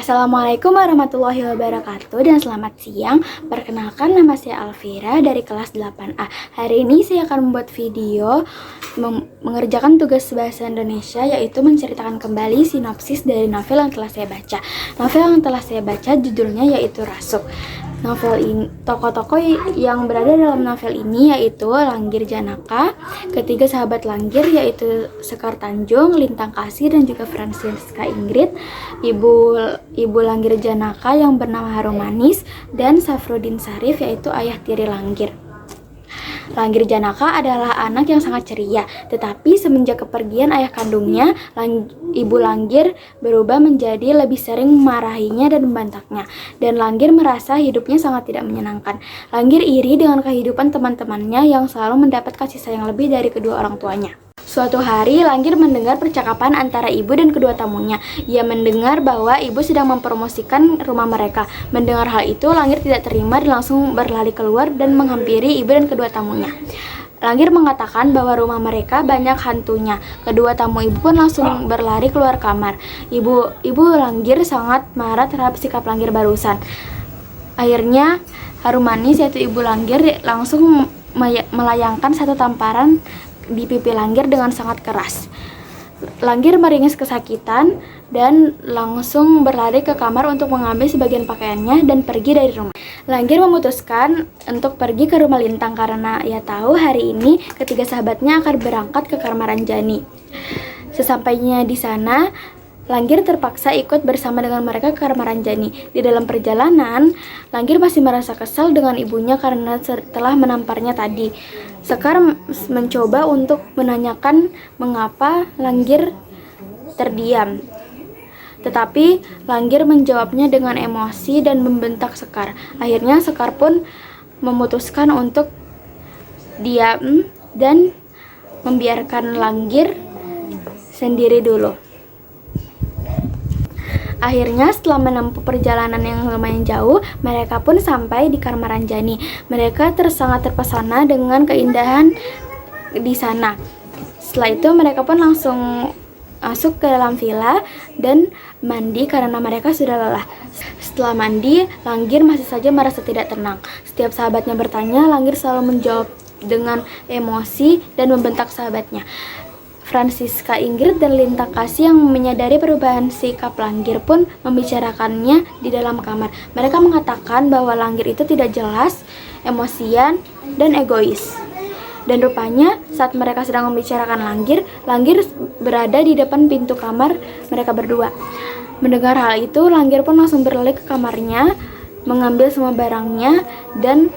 Assalamualaikum warahmatullahi wabarakatuh dan selamat siang. Perkenalkan, nama saya Alvira dari kelas 8A. Hari ini saya akan membuat video mengerjakan tugas bahasa Indonesia, yaitu menceritakan kembali sinopsis dari novel yang telah saya baca. Novel yang telah saya baca judulnya yaitu Rasuk. Novel ini, tokoh-tokoh yang berada dalam novel ini yaitu Langgir Janaka, ketiga sahabat Langgir yaitu Sekar Tanjung, Lintang Kasih, dan juga Francisca Ingrid, ibu Langgir Janaka yang bernama Harumanis, dan Safruddin Sarif yaitu ayah tiri Langgir. Langgir Janaka adalah anak yang sangat ceria, tetapi semenjak kepergian ayah kandungnya, ibu Langgir berubah menjadi lebih sering memarahinya dan membentaknya, dan Langgir merasa hidupnya sangat tidak menyenangkan. Langgir iri dengan kehidupan teman-temannya yang selalu mendapat kasih sayang lebih dari kedua orang tuanya. Suatu hari, Langgir mendengar percakapan antara ibu dan kedua tamunya. Ia mendengar bahwa ibu sedang mempromosikan rumah mereka. Mendengar hal itu, Langgir tidak terima dan langsung berlari keluar dan menghampiri ibu dan kedua tamunya. Langgir mengatakan bahwa rumah mereka banyak hantunya. Kedua tamu ibu pun langsung berlari keluar kamar. Ibu Langgir sangat marah terhadap sikap Langgir barusan. Akhirnya, Harumanis yaitu ibu Langgir langsung melayangkan satu tamparan di pipi Langgir dengan sangat keras. Langgir meringis kesakitan dan langsung berlari ke kamar untuk mengambil sebagian pakaiannya dan pergi dari rumah. Langgir memutuskan untuk pergi ke rumah Lintang karena ia tahu hari ini ketiga sahabatnya akan berangkat ke Karmaranjani. Sesampainya di sana, Langgir terpaksa ikut bersama dengan mereka ke Karmaranjani. Di dalam perjalanan, Langgir masih merasa kesal dengan ibunya karena telah menamparnya tadi. Sekar mencoba untuk menanyakan mengapa Langgir terdiam. Tetapi Langgir menjawabnya dengan emosi dan membentak Sekar. Akhirnya Sekar pun memutuskan untuk diam dan membiarkan Langgir sendiri dulu. Akhirnya setelah menempuh perjalanan yang lumayan jauh, mereka pun sampai di Karmaranjani. Mereka sangat terpesona dengan keindahan di sana. Setelah itu mereka pun langsung masuk ke dalam villa dan mandi karena mereka sudah lelah. Setelah mandi, Langgir masih saja merasa tidak tenang. Setiap sahabatnya bertanya, Langgir selalu menjawab dengan emosi dan membentak sahabatnya. Francisca Ingrid dan Lintang Kasih yang menyadari perubahan sikap Langgir pun membicarakannya di dalam kamar. Mereka mengatakan bahwa Langgir itu tidak jelas, emosian, dan egois. Dan rupanya saat mereka sedang membicarakan Langgir berada di depan pintu kamar mereka berdua. Mendengar hal itu, Langgir pun langsung berlari ke kamarnya, mengambil semua barangnya, dan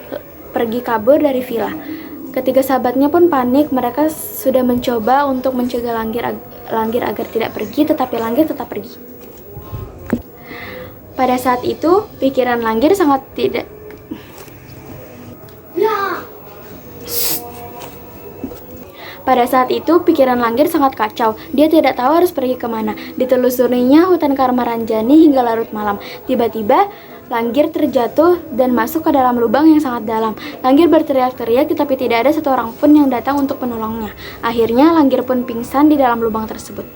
pergi kabur dari villa. Ketiga sahabatnya pun panik. Mereka sudah mencoba untuk mencegah Langgir agar tidak pergi, tetapi Langgir tetap pergi. Pada saat itu, pikiran Langgir sangat tidak Pada saat itu, pikiran Langgir sangat kacau. Dia tidak tahu harus pergi kemana. Ditelusurinya hutan Karmaranjani hingga larut malam. Tiba-tiba, Langgir terjatuh dan masuk ke dalam lubang yang sangat dalam. Langgir berteriak-teriak, tetapi tidak ada satu orang pun yang datang untuk menolongnya. Akhirnya, Langgir pun pingsan di dalam lubang tersebut.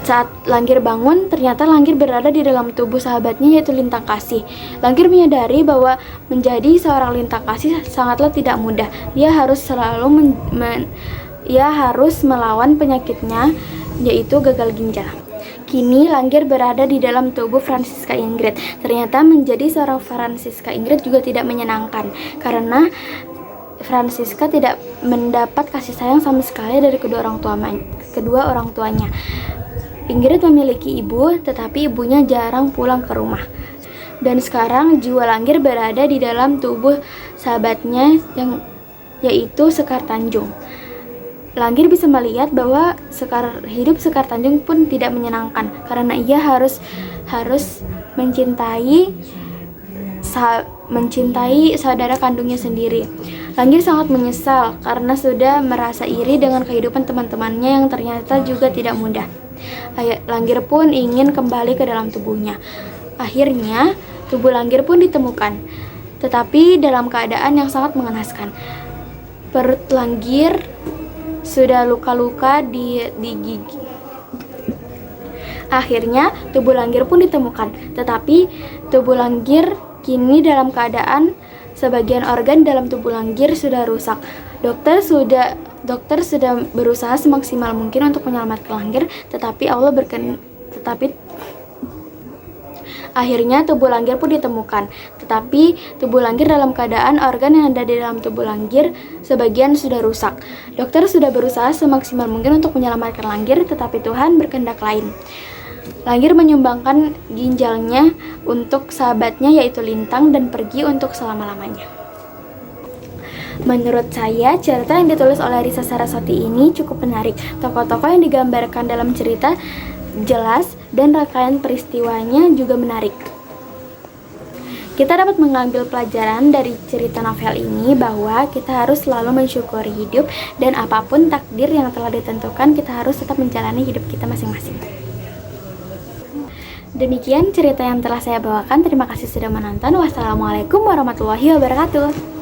Saat Langgir bangun, ternyata Langgir berada di dalam tubuh sahabatnya yaitu Lintang Kasih. Langgir menyadari bahwa menjadi seorang Lintang Kasih sangatlah tidak mudah. Dia harus melawan penyakitnya yaitu gagal ginjal. Kini Langgir berada di dalam tubuh Francisca Ingrid. Ternyata menjadi seorang Francisca Ingrid juga tidak menyenangkan karena Francisca tidak mendapat kasih sayang sama sekali dari kedua orang tuanya. Ingrid memiliki ibu, tetapi ibunya jarang pulang ke rumah. Dan sekarang jiwa Langgir berada di dalam tubuh sahabatnya yaitu Sekar Tanjung. Langgir bisa melihat bahwa hidup Sekar Tanjung pun tidak menyenangkan karena ia harus mencintai saudara kandungnya sendiri. Langgir sangat menyesal karena sudah merasa iri dengan kehidupan teman-temannya yang ternyata juga tidak mudah. Langgir pun ingin kembali ke dalam tubuhnya. Akhirnya, tubuh Langgir pun ditemukan, tetapi dalam keadaan yang sangat mengenaskan. Perut Langgir sudah luka-luka di gigi. Akhirnya tubuh Langgir pun ditemukan, tetapi tubuh Langgir kini dalam keadaan sebagian organ dalam tubuh Langgir sudah rusak. Dokter sudah berusaha semaksimal mungkin untuk menyelamatkan Langgir, tetapi akhirnya tubuh Langgir pun ditemukan. Tetapi tubuh Langgir dalam keadaan organ yang ada di dalam tubuh Langgir sebagian sudah rusak. Dokter sudah berusaha semaksimal mungkin untuk menyelamatkan Langgir, tetapi Tuhan berkehendak lain. Langgir menyumbangkan ginjalnya untuk sahabatnya yaitu Lintang dan pergi untuk selama-lamanya. Menurut saya, cerita yang ditulis oleh Risa Saraswati ini cukup menarik. Tokoh-tokoh yang digambarkan dalam cerita jelas dan rangkaian peristiwanya juga menarik. Kita dapat mengambil pelajaran dari cerita novel ini bahwa kita harus selalu mensyukuri hidup dan apapun takdir yang telah ditentukan, kita harus tetap menjalani hidup kita masing-masing. Demikian cerita yang telah saya bawakan. Terima kasih sudah menonton. Wassalamualaikum warahmatullahi wabarakatuh.